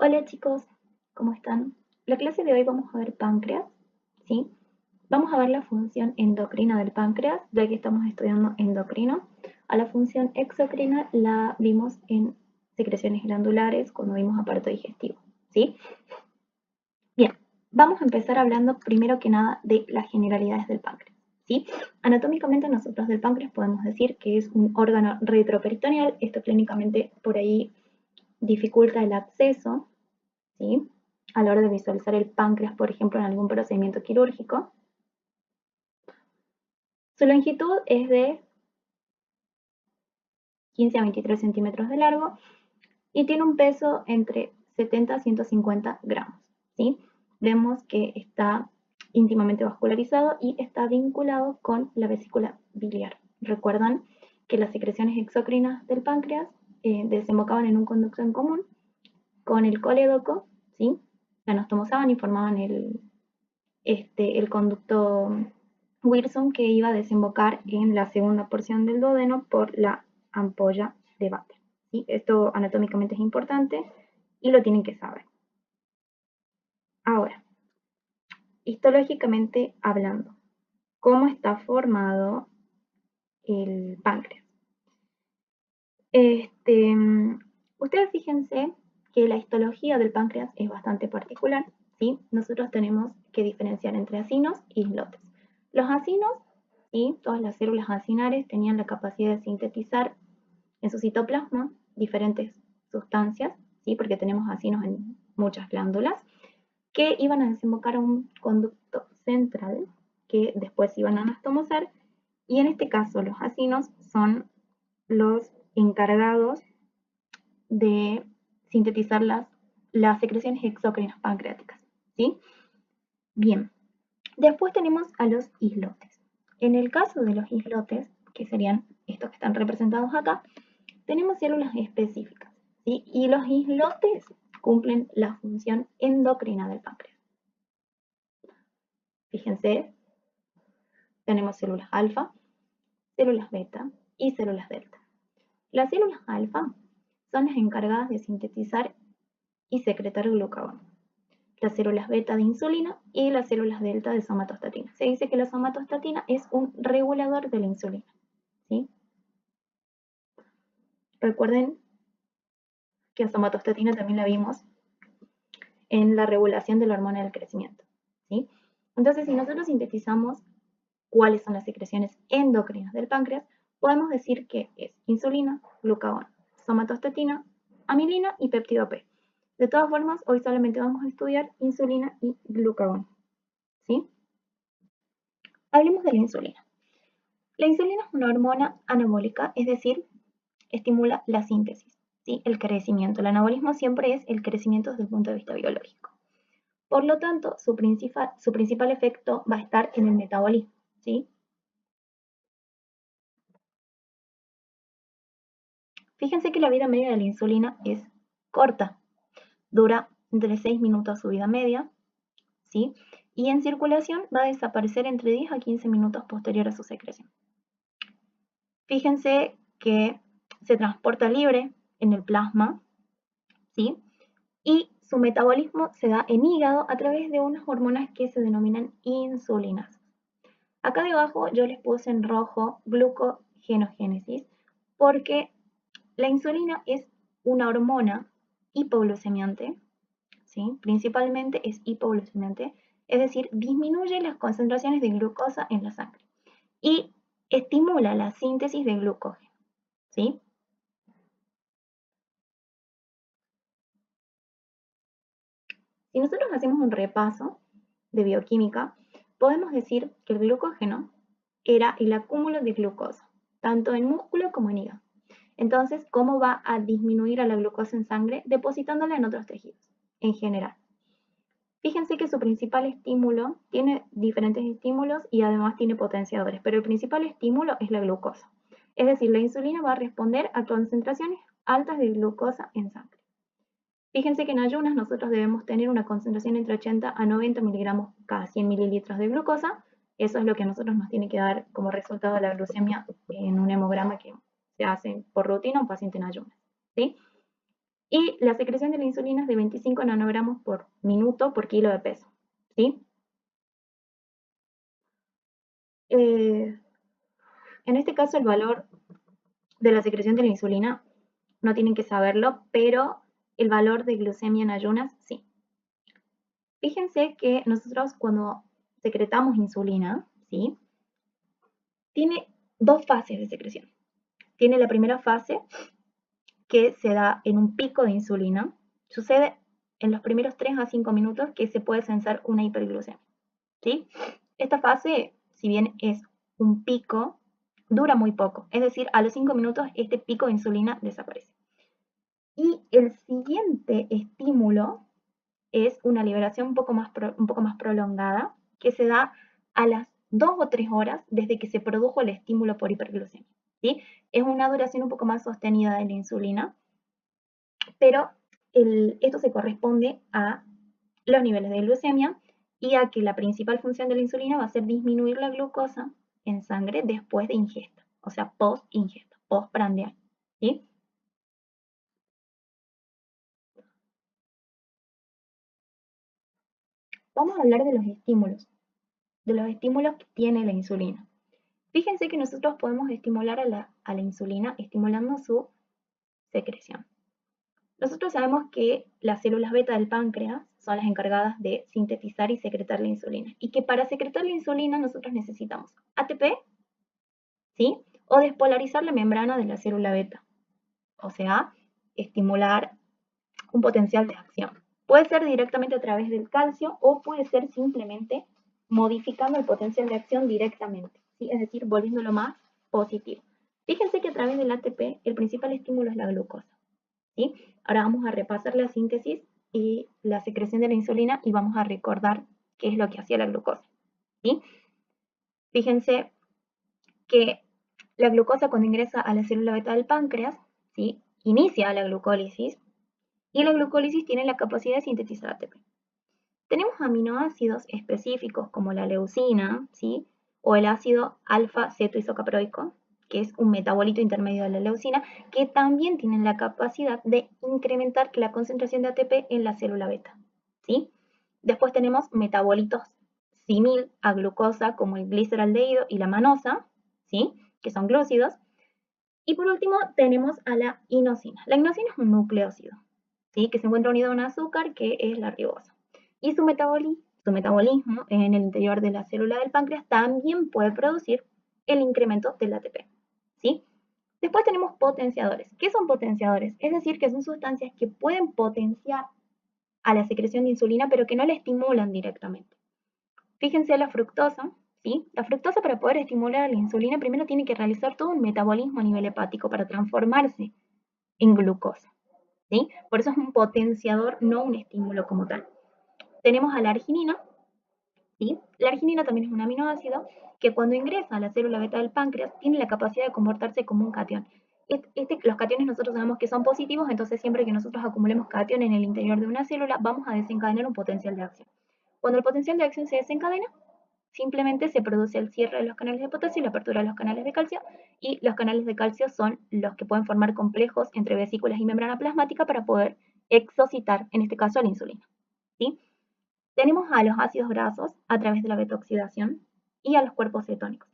Hola chicos, ¿cómo están? La clase de hoy vamos a ver páncreas, ¿sí? Vamos a ver la función endocrina del páncreas, ya que estamos estudiando endocrino. A la función exocrina la vimos en secreciones glandulares cuando vimos aparato digestivo, ¿sí? Bien, vamos a empezar hablando primero que nada de las generalidades del páncreas, ¿sí? Anatómicamente nosotros del páncreas podemos decir que es un órgano retroperitoneal. Esto clínicamente por ahí dificulta el acceso, ¿sí? A la hora de visualizar el páncreas, por ejemplo, en algún procedimiento quirúrgico. Su longitud es de 15 a 23 centímetros de largo y tiene un peso entre 70 a 150 gramos, ¿sí? Vemos que está íntimamente vascularizado y está vinculado con la vesícula biliar. Recuerdan que las secreciones exócrinas del páncreas desembocaban en un conducto en común con el colédoco, ¿sí? Se anastomosaban y formaban el conducto Wilson, que iba a desembocar en la segunda porción del duodeno por la ampolla de Vater, ¿sí? Esto anatómicamente es importante y lo tienen que saber. Ahora, histológicamente hablando, ¿cómo está formado el páncreas? Ustedes fíjense que la histología del páncreas es bastante particular, ¿sí? Nosotros tenemos que diferenciar entre acinos y islotes. Los acinos, ¿sí? Todas las células acinares tenían la capacidad de sintetizar en su citoplasma diferentes sustancias, ¿sí? Porque tenemos acinos en muchas glándulas, que iban a desembocar a un conducto central que después iban a anastomosar, y en este caso los acinos son los encargados de sintetizar las secreciones exócrinas pancreáticas, ¿sí? Bien, después tenemos a los islotes. En el caso de los islotes, que serían estos que están representados acá, tenemos células específicas, ¿sí? Y los islotes cumplen la función endocrina del páncreas. Fíjense, tenemos células alfa, células beta y células delta. Las células alfa son las encargadas de sintetizar y secretar glucagón. Las células beta de insulina y las células delta de somatostatina. Se dice que la somatostatina es un regulador de la insulina, ¿sí? Recuerden que la somatostatina también la vimos en la regulación de la hormona del crecimiento, ¿sí? Entonces, si nosotros sintetizamos cuáles son las secreciones endocrinas del páncreas, podemos decir que es insulina, glucagón, somatostatina, amilina y péptido P. De todas formas, hoy solamente vamos a estudiar insulina y glucagón, ¿sí? Hablemos de la insulina. La insulina es una hormona anabólica, es decir, estimula la síntesis, ¿sí? El crecimiento. El anabolismo siempre es el crecimiento desde el punto de vista biológico. Por lo tanto, su principal efecto va a estar en el metabolismo, ¿sí? Fíjense que la vida media de la insulina es corta, dura entre 6 minutos su vida media, ¿sí? Y en circulación va a desaparecer entre 10 a 15 minutos posterior a su secreción. Fíjense que se transporta libre en el plasma, ¿sí? Y su metabolismo se da en hígado a través de unas hormonas que se denominan insulinas. Acá debajo yo les puse en rojo glucogenogénesis porque la insulina es una hormona hipoglucemiante, ¿sí? Principalmente es hipoglucemiante, es decir, disminuye las concentraciones de glucosa en la sangre y estimula la síntesis de glucógeno, ¿sí? Si nosotros hacemos un repaso de bioquímica, podemos decir que el glucógeno era el acúmulo de glucosa, tanto en músculo como en hígado. Entonces, ¿cómo va a disminuir a la glucosa en sangre? Depositándola en otros tejidos, en general. Fíjense que su principal estímulo tiene diferentes estímulos y además tiene potenciadores, pero el principal estímulo es la glucosa. Es decir, la insulina va a responder a concentraciones altas de glucosa en sangre. Fíjense que en ayunas nosotros debemos tener una concentración entre 80 a 90 miligramos cada 100 mililitros de glucosa. Eso es lo que a nosotros nos tiene que dar como resultado la glucemia en un hemograma que se hace por rutina a un paciente en ayunas, ¿sí? Y la secreción de la insulina es de 25 nanogramos por minuto por kilo de peso, ¿sí? En este caso, el valor de la secreción de la insulina no tienen que saberlo, pero el valor de glucemia en ayunas sí. Fíjense que nosotros cuando secretamos insulina, ¿sí? Tiene dos fases de secreción. Tiene la primera fase que se da en un pico de insulina. Sucede en los primeros 3 a 5 minutos que se puede censar una hiperglucemia, ¿sí? Esta fase, si bien es un pico, dura muy poco. Es decir, a los 5 minutos este pico de insulina desaparece. Y el siguiente estímulo es una liberación un poco más prolongada que se da a las 2 o 3 horas desde que se produjo el estímulo por hiperglucemia, ¿sí? Es una duración un poco más sostenida de la insulina, pero esto se corresponde a los niveles de glucemia y a que la principal función de la insulina va a ser disminuir la glucosa en sangre después de ingesta, o sea, post-ingesta, postprandial, ¿sí? Vamos a hablar de los estímulos que tiene la insulina. Fíjense que nosotros podemos estimular a la insulina estimulando su secreción. Nosotros sabemos que las células beta del páncreas son las encargadas de sintetizar y secretar la insulina. Y que para secretar la insulina nosotros necesitamos ATP, ¿sí? O despolarizar la membrana de la célula beta. O sea, estimular un potencial de acción. Puede ser directamente a través del calcio o puede ser simplemente modificando el potencial de acción directamente, ¿sí? Es decir, volviéndolo más positivo. Fíjense que a través del ATP el principal estímulo es la glucosa, ¿sí? Ahora vamos a repasar la síntesis y la secreción de la insulina y vamos a recordar qué es lo que hacía la glucosa, ¿sí? Fíjense que la glucosa cuando ingresa a la célula beta del páncreas, ¿sí? Inicia la glucólisis y la glucólisis tiene la capacidad de sintetizar ATP. Tenemos aminoácidos específicos como la leucina, ¿sí? O el ácido alfa-cetoisocaproico, que es un metabolito intermedio de la leucina, que también tienen la capacidad de incrementar la concentración de ATP en la célula beta, ¿sí? Después tenemos metabolitos simil a glucosa como el gliceraldehído y la manosa, ¿sí? Que son glúcidos. Y por último tenemos a la inosina. La inosina es un nucleócido, ¿sí? Que se encuentra unido a un azúcar que es la ribosa. Y su metabolismo en el interior de la célula del páncreas también puede producir el incremento del ATP, ¿sí? Después tenemos potenciadores. ¿Qué son potenciadores? Es decir, que son sustancias que pueden potenciar a la secreción de insulina, pero que no la estimulan directamente. Fíjense la fructosa, ¿sí? La fructosa para poder estimular a la insulina primero tiene que realizar todo un metabolismo a nivel hepático para transformarse en glucosa, ¿sí? Por eso es un potenciador, no un estímulo como tal. Tenemos a la arginina, ¿sí? La arginina también es un aminoácido que cuando ingresa a la célula beta del páncreas tiene la capacidad de comportarse como un catión. Los cationes nosotros sabemos que son positivos, entonces siempre que nosotros acumulemos catión en el interior de una célula vamos a desencadenar un potencial de acción. Cuando el potencial de acción se desencadena, simplemente se produce el cierre de los canales de potasio y la apertura de los canales de calcio, y los canales de calcio son los que pueden formar complejos entre vesículas y membrana plasmática para poder exocitar, en este caso, a la insulina, ¿sí? Tenemos a los ácidos grasos a través de la beta-oxidación y a los cuerpos cetónicos.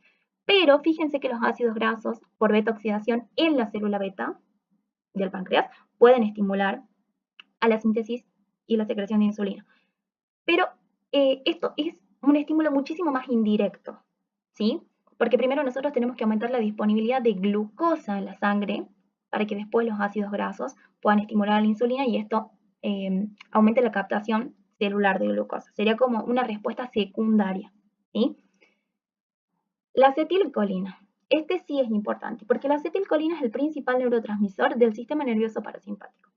Pero fíjense que los ácidos grasos por beta-oxidación en la célula beta del páncreas pueden estimular a la síntesis y la secreción de insulina. Pero esto es un estímulo muchísimo más indirecto, ¿sí? Porque primero nosotros tenemos que aumentar la disponibilidad de glucosa en la sangre para que después los ácidos grasos puedan estimular a la insulina y esto aumente la captación celular de glucosa. Sería como una respuesta secundaria, ¿sí? La acetilcolina. Este sí es importante porque la acetilcolina es el principal neurotransmisor del sistema nervioso parasimpático.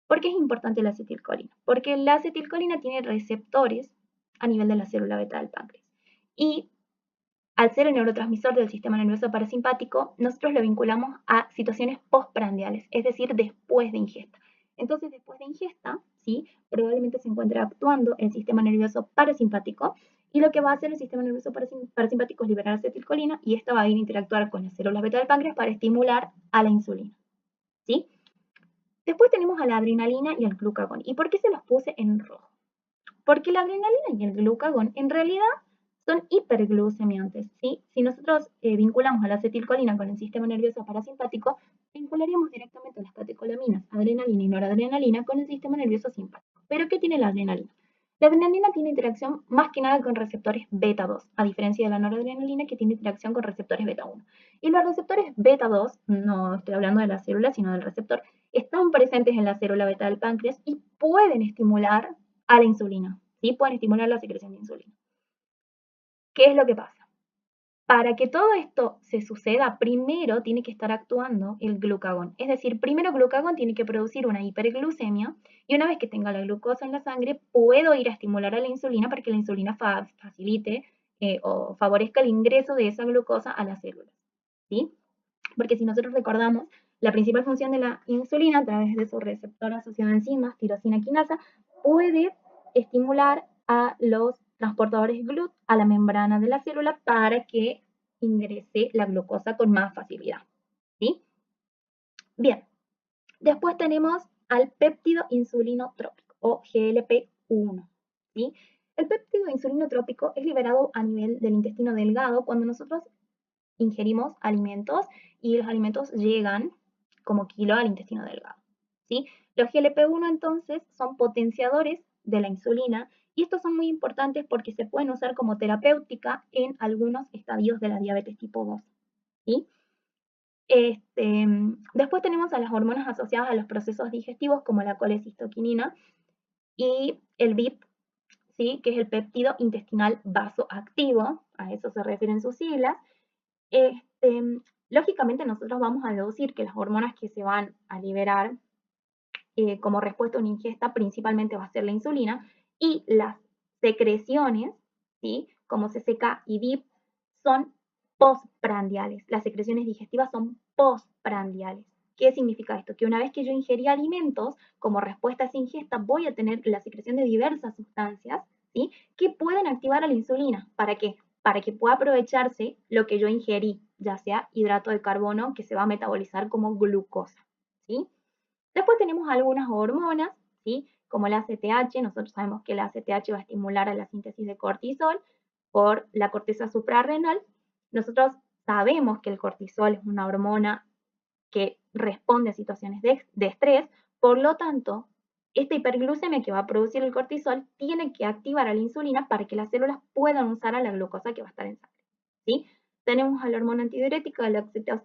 ¿Por qué es importante la acetilcolina? Porque la acetilcolina tiene receptores a nivel de la célula beta del páncreas. Y al ser el neurotransmisor del sistema nervioso parasimpático, nosotros lo vinculamos a situaciones postprandiales, es decir, después de ingesta. Entonces, después de ingesta, ¿sí? Probablemente se encuentre actuando el sistema nervioso parasimpático y lo que va a hacer el sistema nervioso parasimpático es liberar acetilcolina y esta va a ir a interactuar con las células beta del páncreas para estimular a la insulina, ¿sí? Después tenemos a la adrenalina y al glucagón. ¿Y por qué se los puse en rojo? Porque la adrenalina y el glucagón en realidad son hiperglucemiantes, ¿sí? Si nosotros vinculamos a la acetilcolina con el sistema nervioso parasimpático, vincularíamos directamente a las catecolaminas, adrenalina y noradrenalina con el sistema nervioso simpático. ¿Pero qué tiene la adrenalina? La adrenalina tiene interacción más que nada con receptores beta 2, a diferencia de la noradrenalina que tiene interacción con receptores beta 1. Y los receptores beta 2, no estoy hablando de la célula, sino del receptor, están presentes en la célula beta del páncreas y pueden estimular a la insulina, ¿sí? Pueden estimular la secreción de insulina. ¿Qué es lo que pasa? Para que todo esto se suceda, primero tiene que estar actuando el glucagón. Es decir, primero el glucagón tiene que producir una hiperglucemia y una vez que tenga la glucosa en la sangre, puedo ir a estimular a la insulina para que la insulina facilite o favorezca el ingreso de esa glucosa a las células, ¿sí? Porque si nosotros recordamos, la principal función de la insulina a través de su receptor asociado a enzimas, tirosina quinasa, puede estimular a los transportadores GLUT a la membrana de la célula para que ingrese la glucosa con más facilidad, ¿sí? Bien, después tenemos al péptido insulinotrópico o GLP-1, ¿sí? El péptido insulinotrópico es liberado a nivel del intestino delgado cuando nosotros ingerimos alimentos y los alimentos llegan como kilo al intestino delgado, ¿sí? Los GLP-1 entonces son potenciadores de la insulina y estos son muy importantes porque se pueden usar como terapéutica en algunos estadios de la diabetes tipo 2, ¿sí? Después tenemos a las hormonas asociadas a los procesos digestivos como la colecistoquinina y el BIP, ¿sí? Que es el péptido intestinal vasoactivo, a eso se refieren sus siglas. Lógicamente nosotros vamos a deducir que las hormonas que se van a liberar como respuesta a una ingesta principalmente va a ser la insulina y las secreciones, ¿sí? Como CCK y BIP, son postprandiales. Las secreciones digestivas son postprandiales. ¿Qué significa esto? Que una vez que yo ingerí alimentos, como respuesta a esa ingesta, voy a tener la secreción de diversas sustancias, ¿sí? Que pueden activar a la insulina. ¿Para qué? Para que pueda aprovecharse lo que yo ingerí, ya sea hidrato de carbono que se va a metabolizar como glucosa, ¿sí? Después tenemos algunas hormonas, ¿sí? Como la ACTH, nosotros sabemos que la ACTH va a estimular a la síntesis de cortisol por la corteza suprarrenal. Nosotros sabemos que el cortisol es una hormona que responde a situaciones de estrés, por lo tanto, esta hiperglucemia que va a producir el cortisol tiene que activar a la insulina para que las células puedan usar a la glucosa que va a estar en sangre, ¿sí? Tenemos a la hormona antidiurética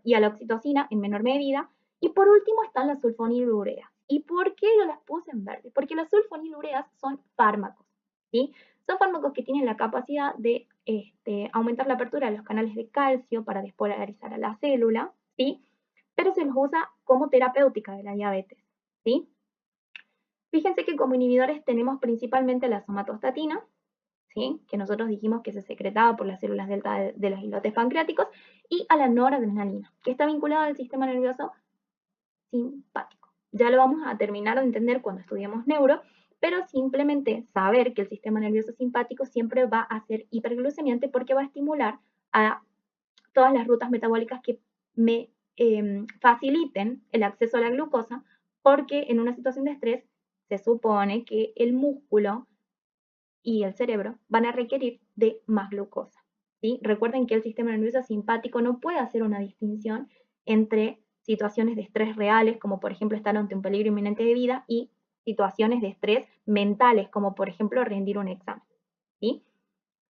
y a la oxitocina en menor medida. Y por último están las sulfonilureas. ¿Y por qué yo las puse en verde? Porque las sulfonilureas son fármacos, ¿sí? Son fármacos que tienen la capacidad de aumentar la apertura de los canales de calcio para despolarizar a la célula, ¿sí? Pero se los usa como terapéutica de la diabetes, ¿sí? Fíjense que como inhibidores tenemos principalmente la somatostatina, ¿sí? Que nosotros dijimos que se secretaba por las células delta de los islotes pancreáticos, y a la noradrenalina, que está vinculada al sistema nervioso simpático. Ya lo vamos a terminar de entender cuando estudiemos neuro, pero simplemente saber que el sistema nervioso simpático siempre va a ser hiperglucemiante porque va a estimular a todas las rutas metabólicas que me faciliten el acceso a la glucosa, porque en una situación de estrés se supone que el músculo y el cerebro van a requerir de más glucosa, ¿sí? Recuerden que el sistema nervioso simpático no puede hacer una distinción entre situaciones de estrés reales, como por ejemplo estar ante un peligro inminente de vida, y situaciones de estrés mentales, como por ejemplo rendir un examen, ¿sí?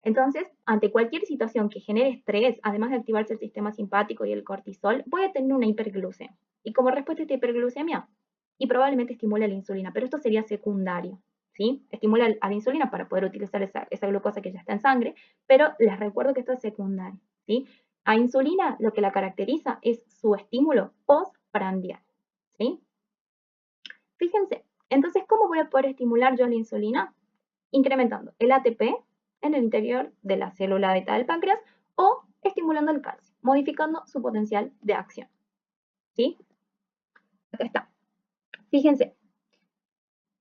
Entonces, ante cualquier situación que genere estrés, además de activarse el sistema simpático y el cortisol, voy a tener una hiperglucemia. Y como respuesta a esta hiperglucemia, y probablemente estimula la insulina, pero esto sería secundario, ¿sí? Estimula a la insulina para poder utilizar esa glucosa que ya está en sangre, pero les recuerdo que esto es secundario, ¿sí? A insulina lo que la caracteriza es su estímulo postprandial, ¿sí? Fíjense, entonces, ¿cómo voy a poder estimular yo la insulina? Incrementando el ATP en el interior de la célula beta del páncreas o estimulando el calcio, modificando su potencial de acción, ¿sí? Acá está. Fíjense,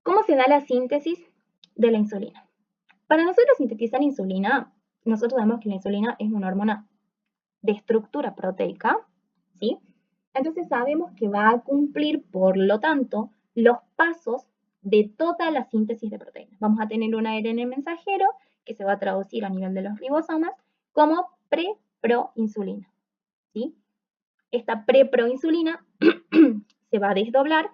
¿cómo se da la síntesis de la insulina? Para nosotros sintetizar insulina, nosotros sabemos que la insulina es una hormona de estructura proteica, ¿sí? Entonces sabemos que va a cumplir, por lo tanto, los pasos de toda la síntesis de proteínas. Vamos a tener un ARN mensajero que se va a traducir a nivel de los ribosomas como preproinsulina, ¿sí? Esta preproinsulina se va a desdoblar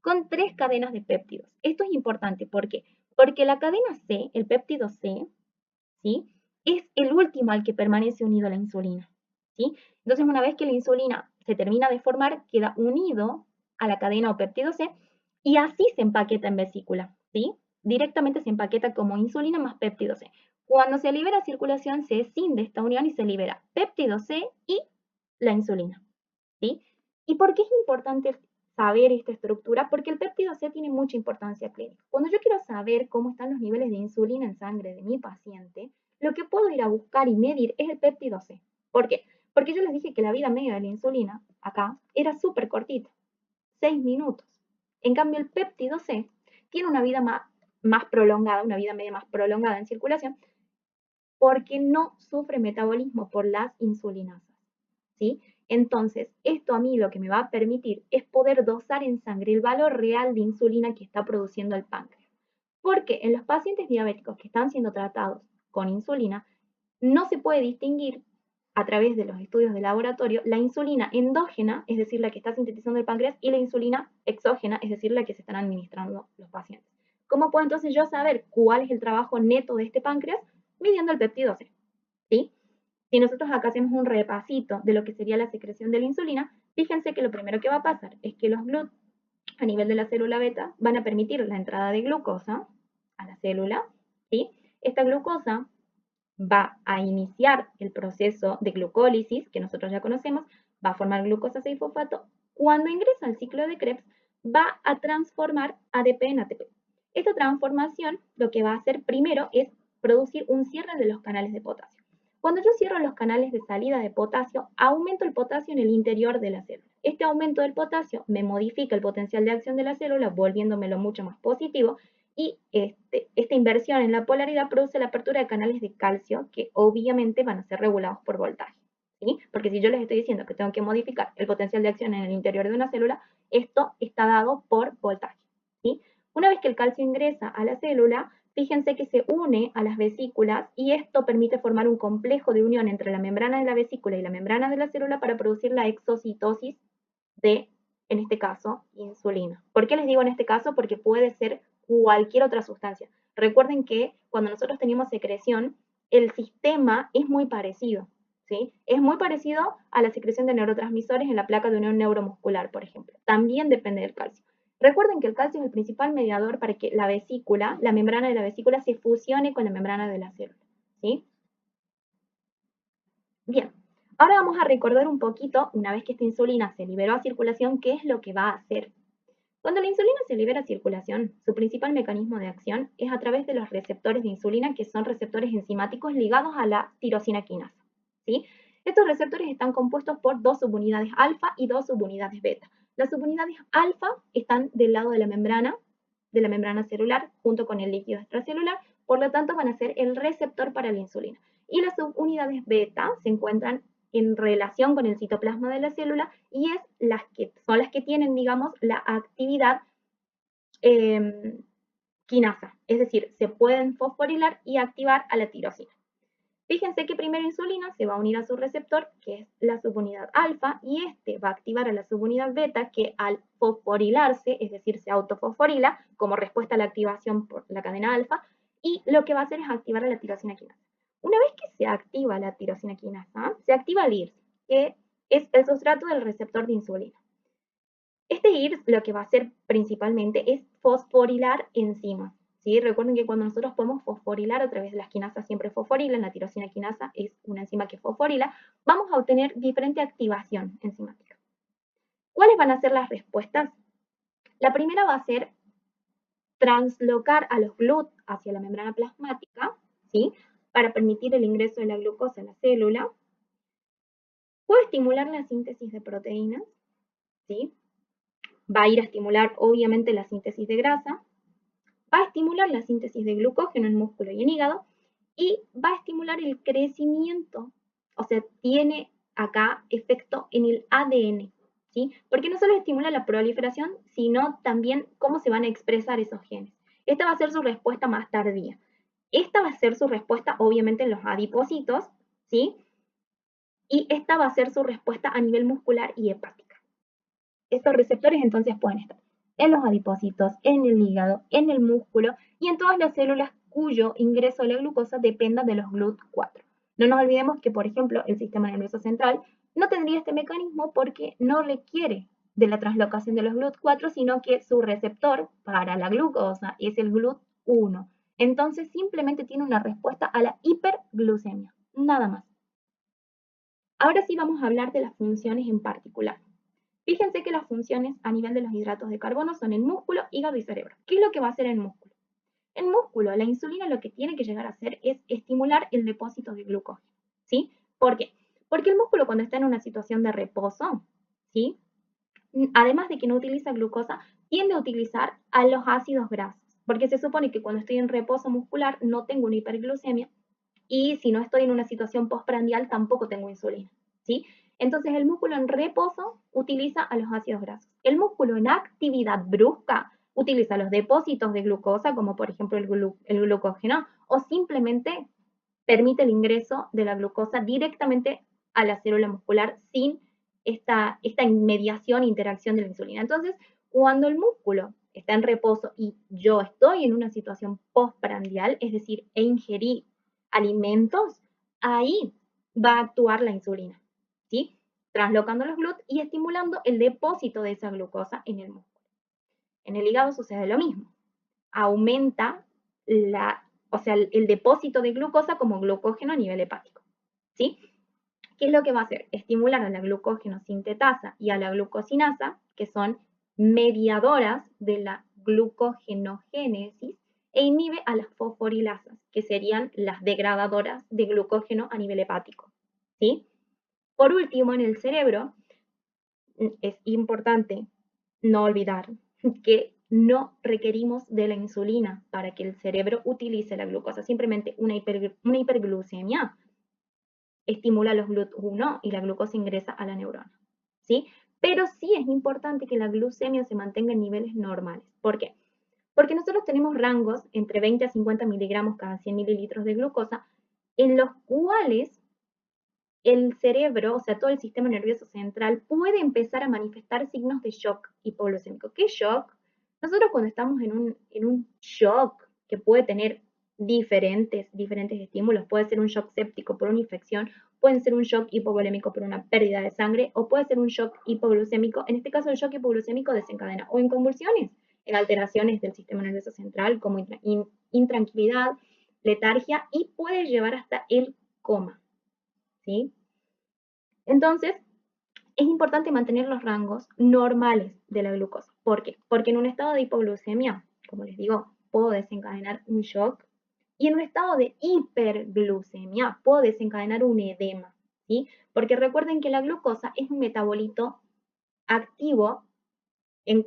con 3 cadenas de péptidos. Esto es importante, ¿por qué? Porque la cadena C, el péptido C, ¿sí? Es el último al que permanece unido la insulina, ¿sí? Entonces, una vez que la insulina se termina de formar, queda unido a la cadena o péptido C y así se empaqueta en vesícula, ¿sí? Directamente se empaqueta como insulina más péptido C. Cuando se libera a circulación, se escinde esta unión y se libera péptido C y la insulina, ¿sí? ¿Y por qué es importante saber esta estructura? Porque el péptido C tiene mucha importancia clínica. Cuando yo quiero saber cómo están los niveles de insulina en sangre de mi paciente, lo que puedo ir a buscar y medir es el péptido C. ¿Por qué? Porque yo les dije que la vida media de la insulina, acá, era súper cortita, 6 minutos. En cambio, el péptido C tiene una vida más prolongada, una vida media más prolongada en circulación, porque no sufre metabolismo por las insulinasas, ¿sí? Entonces, esto a mí lo que me va a permitir es poder dosar en sangre el valor real de insulina que está produciendo el páncreas. Porque en los pacientes diabéticos que están siendo tratados con insulina, no se puede distinguir a través de los estudios de laboratorio la insulina endógena, es decir, la que está sintetizando el páncreas, y la insulina exógena, es decir, la que se están administrando los pacientes. ¿Cómo puedo entonces yo saber cuál es el trabajo neto de este páncreas? Midiendo el péptido C, ¿sí? Si nosotros acá hacemos un repasito de lo que sería la secreción de la insulina, fíjense que lo primero que va a pasar es que los GLUT a nivel de la célula beta van a permitir la entrada de glucosa a la célula, ¿sí? Esta glucosa va a iniciar el proceso de glucólisis, que nosotros ya conocemos, va a formar glucosa 6-fosfato. Cuando ingresa al ciclo de Krebs, va a transformar ADP en ATP. Esta transformación lo que va a hacer primero es producir un cierre de los canales de potasio. Cuando yo cierro los canales de salida de potasio, aumento el potasio en el interior de la célula. Este aumento del potasio me modifica el potencial de acción de la célula, volviéndomelo mucho más positivo, y esta inversión en la polaridad produce la apertura de canales de calcio que obviamente van a ser regulados por voltaje, ¿sí? Porque si yo les estoy diciendo que tengo que modificar el potencial de acción en el interior de una célula, esto está dado por voltaje, ¿sí? Una vez que el calcio ingresa a la célula, fíjense que se une a las vesículas y esto permite formar un complejo de unión entre la membrana de la vesícula y la membrana de la célula para producir la exocitosis de, en este caso, insulina. ¿Por qué les digo en este caso? Porque puede ser cualquier otra sustancia. Recuerden que cuando nosotros tenemos secreción, el sistema es muy parecido, ¿sí? Es muy parecido a la secreción de neurotransmisores en la placa de unión neuromuscular, por ejemplo. También depende del calcio. Recuerden que el calcio es el principal mediador para que la vesícula, la membrana de la vesícula, se fusione con la membrana de la célula, ¿sí? Bien, ahora vamos a recordar un poquito, una vez que esta insulina se liberó a circulación, qué es lo que va a hacer. Cuando la insulina se libera a circulación, su principal mecanismo de acción es a través de los receptores de insulina, que son receptores enzimáticos ligados a la tirosina quinasa, ¿sí? Estos receptores están compuestos por 2 subunidades alfa y 2 subunidades beta. Las subunidades alfa están del lado de la membrana celular, junto con el líquido extracelular, por lo tanto van a ser el receptor para la insulina. Y las subunidades beta se encuentran en relación con el citoplasma de la célula y son las que tienen, digamos, la actividad quinasa, es decir, se pueden fosforilar y activar a la tirosina. Fíjense que primero insulina se va a unir a su receptor, que es la subunidad alfa, y este va a activar a la subunidad beta, que al fosforilarse, es decir, se autofosforila como respuesta a la activación por la cadena alfa, y lo que va a hacer es activar a la tirosina quinasa. Una vez que se activa la tirosina quinasa, se activa el IRS, que es el sustrato del receptor de insulina. Este IRS lo que va a hacer principalmente es fosforilar enzimas, ¿sí? Recuerden que cuando nosotros podemos fosforilar a través de las quinasas siempre fosforilan, la tirosina quinasa es una enzima que fosforila, vamos a obtener diferente activación enzimática. ¿Cuáles van a ser las respuestas? La primera va a ser translocar a los GLUT hacia la membrana plasmática, ¿sí? Para permitir el ingreso de la glucosa a la célula. Puede estimular la síntesis de proteínas, ¿sí? Va a ir a estimular obviamente la síntesis de grasa, va a estimular la síntesis de glucógeno en músculo y en hígado y va a estimular el crecimiento, o sea, tiene acá efecto en el ADN, ¿sí? Porque no solo estimula la proliferación, sino también cómo se van a expresar esos genes. Esta va a ser su respuesta más tardía. Esta va a ser su respuesta, obviamente, en los adipocitos, ¿sí? Y esta va a ser su respuesta a nivel muscular y hepática. Estos receptores entonces pueden estar en los adipocitos, en el hígado, en el músculo y en todas las células cuyo ingreso de la glucosa dependa de los GLUT4. No nos olvidemos que, por ejemplo, el sistema nervioso central no tendría este mecanismo porque no requiere de la translocación de los GLUT4, sino que su receptor para la glucosa es el GLUT1. Entonces simplemente tiene una respuesta a la hiperglucemia, nada más. Ahora sí vamos a hablar de las funciones en particular. Fíjense que las funciones a nivel de los hidratos de carbono son en músculo, hígado y cerebro. ¿Qué es lo que va a hacer en músculo? En músculo, la insulina lo que tiene que llegar a hacer es estimular el depósito de glucógeno, ¿sí? ¿Por qué? Porque el músculo cuando está en una situación de reposo, ¿sí? Además de que no utiliza glucosa, tiende a utilizar a los ácidos grasos, porque se supone que cuando estoy en reposo muscular no tengo una hiperglucemia y si no estoy en una situación postprandial tampoco tengo insulina, ¿sí? Entonces el músculo en reposo utiliza a los ácidos grasos. El músculo en actividad brusca utiliza los depósitos de glucosa, como por ejemplo el glucógeno, o simplemente permite el ingreso de la glucosa directamente a la célula muscular sin esta inmediación, interacción de la insulina. Entonces, cuando el músculo está en reposo y yo estoy en una situación postprandial, es decir, ingerí alimentos, ahí va a actuar la insulina, ¿sí? Translocando los GLUT y estimulando el depósito de esa glucosa en el músculo. En el hígado sucede lo mismo. Aumenta el depósito de glucosa como glucógeno a nivel hepático, ¿sí? ¿Qué es lo que va a hacer? Estimular a la glucógeno sintetasa y a la glucosinasa, que son mediadoras de la glucogenogénesis, e inhibe a las fosforilasas, que serían las degradadoras de glucógeno a nivel hepático, ¿sí? Por último, en el cerebro, es importante no olvidar que no requerimos de la insulina para que el cerebro utilice la glucosa. Simplemente una hiperglucemia estimula los GLUT1 y la glucosa ingresa a la neurona, ¿sí? Pero sí es importante que la glucemia se mantenga en niveles normales. ¿Por qué? Porque nosotros tenemos rangos entre 20 a 50 miligramos cada 100 mililitros de glucosa, en los cuales el cerebro, o sea, todo el sistema nervioso central, puede empezar a manifestar signos de shock hipoglucémico. ¿Qué shock? Nosotros cuando estamos en un shock que puede tener diferentes estímulos, puede ser un shock séptico por una infección, puede ser un shock hipovolémico por una pérdida de sangre, o puede ser un shock hipoglucémico. En este caso, el shock hipoglucémico desencadena o en convulsiones, en alteraciones del sistema nervioso central, como intranquilidad, letargia, y puede llevar hasta el coma, ¿sí? Entonces, es importante mantener los rangos normales de la glucosa. ¿Por qué? Porque en un estado de hipoglucemia, como les digo, puedo desencadenar un shock, y en un estado de hiperglucemia puedo desencadenar un edema, ¿sí? Porque recuerden que la glucosa es un metabolito activo,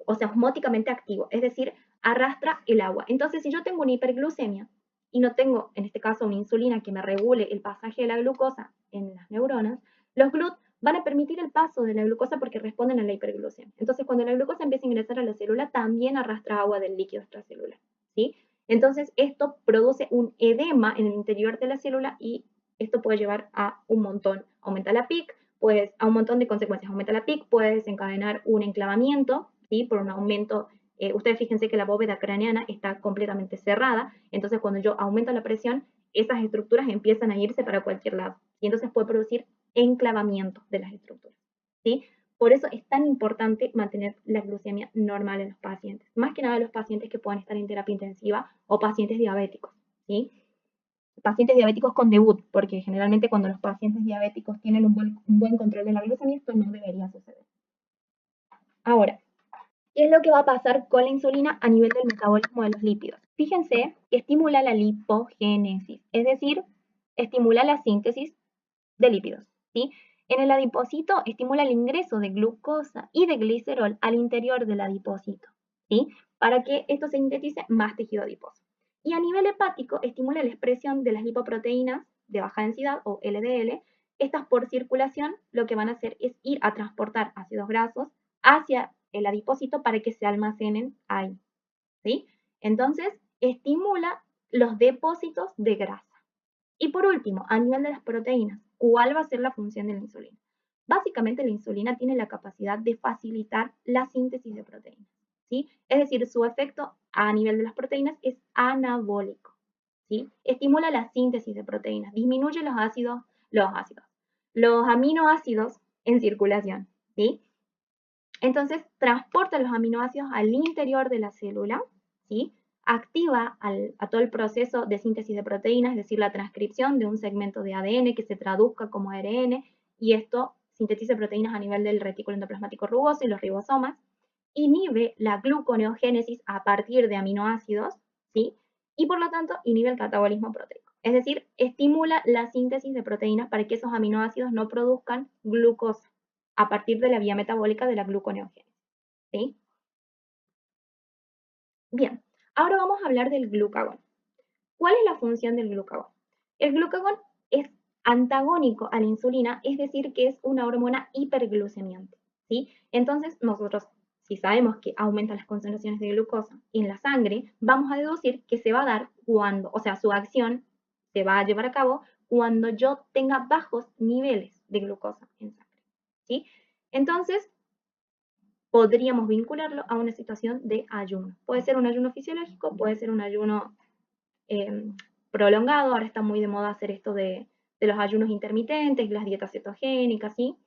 o sea, osmóticamente activo, es decir, arrastra el agua. Entonces, si yo tengo una hiperglucemia y no tengo, en este caso, una insulina que me regule el pasaje de la glucosa en las neuronas, los GLUT van a permitir el paso de la glucosa porque responden a la hiperglucemia. Entonces, cuando la glucosa empieza a ingresar a la célula, también arrastra agua del líquido extracelular, ¿sí? Entonces, esto produce un edema en el interior de la célula y esto puede llevar a un montón. Aumenta la PIC, pues a un montón de consecuencias. Aumenta la PIC, puede desencadenar un enclavamiento, ¿sí? Por un aumento. Ustedes fíjense que la bóveda craneana está completamente cerrada, entonces cuando yo aumento la presión, esas estructuras empiezan a irse para cualquier lado y entonces puede producir enclavamiento de las estructuras, ¿sí? Por eso es tan importante mantener la glucemia normal en los pacientes, más que nada los pacientes que puedan estar en terapia intensiva o pacientes diabéticos, ¿sí? Pacientes diabéticos con debut, porque generalmente cuando los pacientes diabéticos tienen un buen control de la glucemia, esto no debería suceder. Ahora, ¿qué es lo que va a pasar con la insulina a nivel del metabolismo de los lípidos? Fíjense que estimula la lipogénesis, es decir, estimula la síntesis de lípidos, ¿sí? En el adipocito estimula el ingreso de glucosa y de glicerol al interior del adipocito, ¿sí? Para que esto se sintetice más tejido adiposo. Y a nivel hepático estimula la expresión de las lipoproteínas de baja densidad o LDL Estas por circulación lo que van a hacer es ir a transportar ácidos grasos hacia el adipósito para que se almacenen ahí, ¿sí? Entonces, estimula los depósitos de grasa. Y por último, a nivel de las proteínas, ¿cuál va a ser la función de la insulina? Básicamente la insulina tiene la capacidad de facilitar la síntesis de proteínas, ¿sí? Es decir, su efecto a nivel de las proteínas es anabólico, ¿sí? Estimula la síntesis de proteínas, disminuye los aminoácidos en circulación, ¿sí? Entonces, transporta los aminoácidos al interior de la célula, ¿sí? Activa a todo el proceso de síntesis de proteínas, es decir, la transcripción de un segmento de ADN que se traduzca como ARN, y esto sintetiza proteínas a nivel del retículo endoplasmático rugoso y los ribosomas, inhibe la gluconeogénesis a partir de aminoácidos, ¿sí? Y por lo tanto inhibe el catabolismo proteico. Es decir, estimula la síntesis de proteínas para que esos aminoácidos no produzcan glucosa a partir de la vía metabólica de la gluconeogénesis, ¿sí? Bien, ahora vamos a hablar del glucagón. ¿Cuál es la función del glucagón? El glucagón es antagónico a la insulina, es decir, que es una hormona hiperglucemiante, ¿sí? Entonces, nosotros, si sabemos que aumentan las concentraciones de glucosa en la sangre, vamos a deducir que se va a dar cuando, o sea, su acción se va a llevar a cabo cuando yo tenga bajos niveles de glucosa en sangre, ¿sí? Entonces, podríamos vincularlo a una situación de ayuno. Puede ser un ayuno fisiológico, puede ser un ayuno prolongado. Ahora está muy de moda hacer esto de los ayunos intermitentes, las dietas cetogénicas, ¿sí?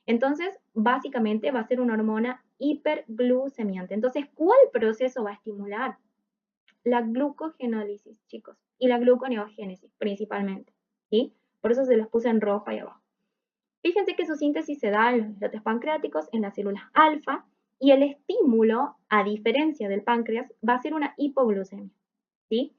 Entonces, básicamente va a ser una hormona hiperglucemiante. Entonces, ¿cuál proceso va a estimular? La glucogenólisis, chicos, y la gluconeogénesis principalmente, ¿sí? Por eso se los puse en rojo ahí abajo. Fíjense que su síntesis se da en los islotes pancreáticos, en las células alfa, y el estímulo, a diferencia del páncreas, va a ser una hipoglucemia, ¿sí?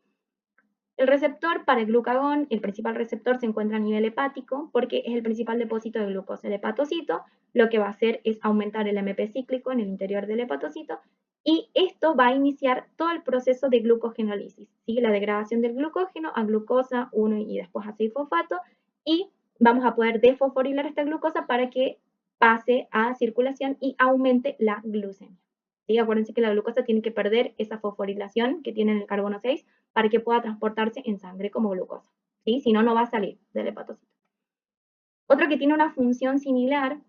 El receptor para el glucagón, el principal receptor se encuentra a nivel hepático porque es el principal depósito de glucosa. El hepatocito lo que va a hacer es aumentar el AMP cíclico en el interior del hepatocito y esto va a iniciar todo el proceso de glucogenólisis, ¿sí? La degradación del glucógeno a glucosa 1 y después a 6-fosfato, y vamos a poder desfosforilar esta glucosa para que pase a circulación y aumente la glucemia, ¿sí? Acuérdense que la glucosa tiene que perder esa fosforilación que tiene en el carbono 6 para que pueda transportarse en sangre como glucosa, ¿sí? Si no, no va a salir del hepatocito. Otro que tiene una función similar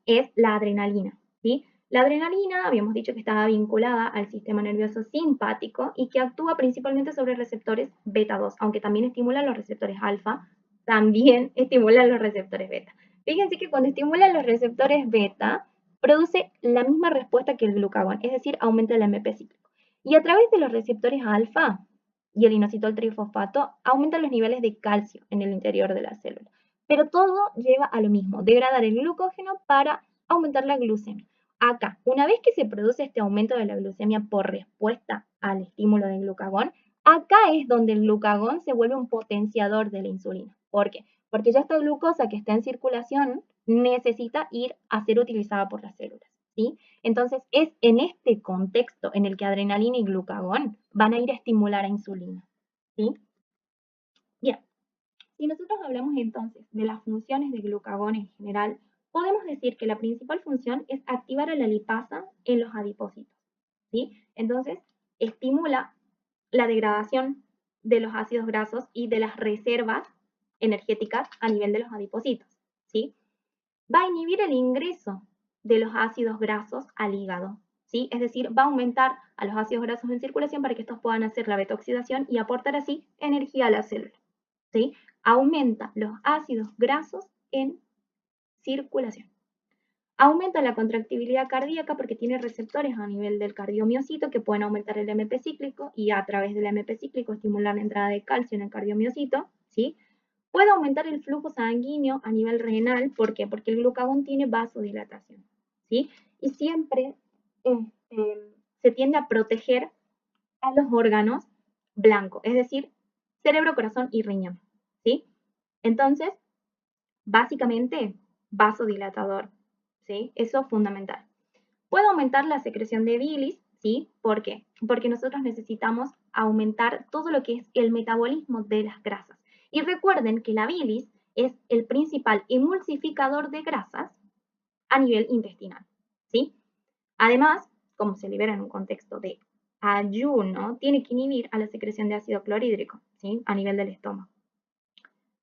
es la adrenalina, ¿sí? La adrenalina, habíamos dicho que estaba vinculada al sistema nervioso simpático y que actúa principalmente sobre receptores beta 2, aunque también estimula los receptores alfa, también estimula los receptores beta. Fíjense que cuando estimula los receptores beta, produce la misma respuesta que el glucagón, es decir, aumenta el AMP cíclico. Y a través de los receptores alfa y el inositol trifosfato, aumentan los niveles de calcio en el interior de la célula. Pero todo lleva a lo mismo, degradar el glucógeno para aumentar la glucemia. Acá, una vez que se produce este aumento de la glucemia por respuesta al estímulo del glucagón, acá es donde el glucagón se vuelve un potenciador de la insulina. ¿Por qué? Porque ya esta glucosa que está en circulación necesita ir a ser utilizada por las células, ¿sí? Entonces, es en este contexto en el que adrenalina y glucagón van a ir a estimular a insulina, ¿sí? Bien, si nosotros hablamos entonces de las funciones de glucagón en general, podemos decir que la principal función es activar a la lipasa en los adipocitos, ¿sí? Entonces, estimula la degradación de los ácidos grasos y de las reservas energéticas a nivel de los adipocitos, ¿sí? Va a inhibir el ingreso de los ácidos grasos al hígado, ¿sí? Es decir, va a aumentar a los ácidos grasos en circulación para que estos puedan hacer la beta-oxidación y aportar así energía a la célula, ¿sí? Aumenta los ácidos grasos en circulación. Aumenta la contractibilidad cardíaca porque tiene receptores a nivel del cardiomiocito que pueden aumentar el AMP cíclico y a través del AMP cíclico estimular la entrada de calcio en el cardiomiocito, ¿sí? Puede aumentar el flujo sanguíneo a nivel renal. ¿Por qué? Porque el glucagón tiene vasodilatación, ¿sí? Y siempre se tiende a proteger a los órganos blancos, es decir, cerebro, corazón y riñón, ¿sí? Entonces, básicamente, vasodilatador, ¿sí? Eso es fundamental. Puede aumentar la secreción de bilis, ¿sí? ¿Por qué? Porque nosotros necesitamos aumentar todo lo que es el metabolismo de las grasas. Y recuerden que la bilis es el principal emulsificador de grasas a nivel intestinal, ¿sí? Además, como se libera en un contexto de ayuno, tiene que inhibir a la secreción de ácido clorhídrico, ¿sí? A nivel del estómago.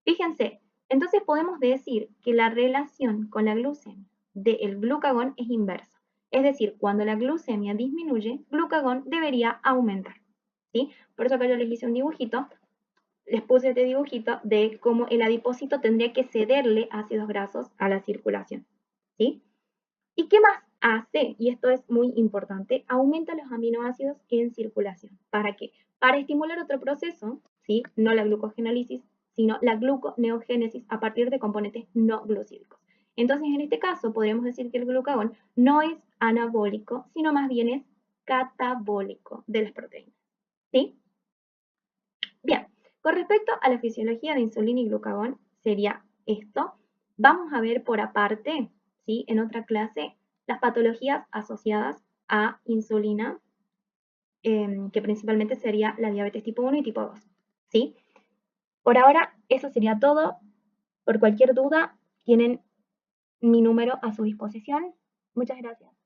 Fíjense, entonces podemos decir que la relación con la glucemia del glucagón es inversa. Es decir, cuando la glucemia disminuye, glucagón debería aumentar, ¿sí? Por eso acá yo les hice un dibujito, les puse este dibujito de cómo el adipocito tendría que cederle ácidos grasos a la circulación, ¿sí? ¿Y qué más hace? Y esto es muy importante, aumenta los aminoácidos en circulación. ¿Para qué? Para estimular otro proceso, ¿sí? No la glucogenólisis, sino la gluconeogénesis a partir de componentes no glucídicos. Entonces, en este caso, podríamos decir que el glucagón no es anabólico, sino más bien es catabólico de las proteínas, ¿sí? Bien, con respecto a la fisiología de insulina y glucagón, sería esto. Vamos a ver por aparte, ¿sí? En otra clase, las patologías asociadas a insulina, que principalmente sería la diabetes tipo 1 y tipo 2, ¿sí? Por ahora, eso sería todo. Por cualquier duda, tienen mi número a su disposición. Muchas gracias.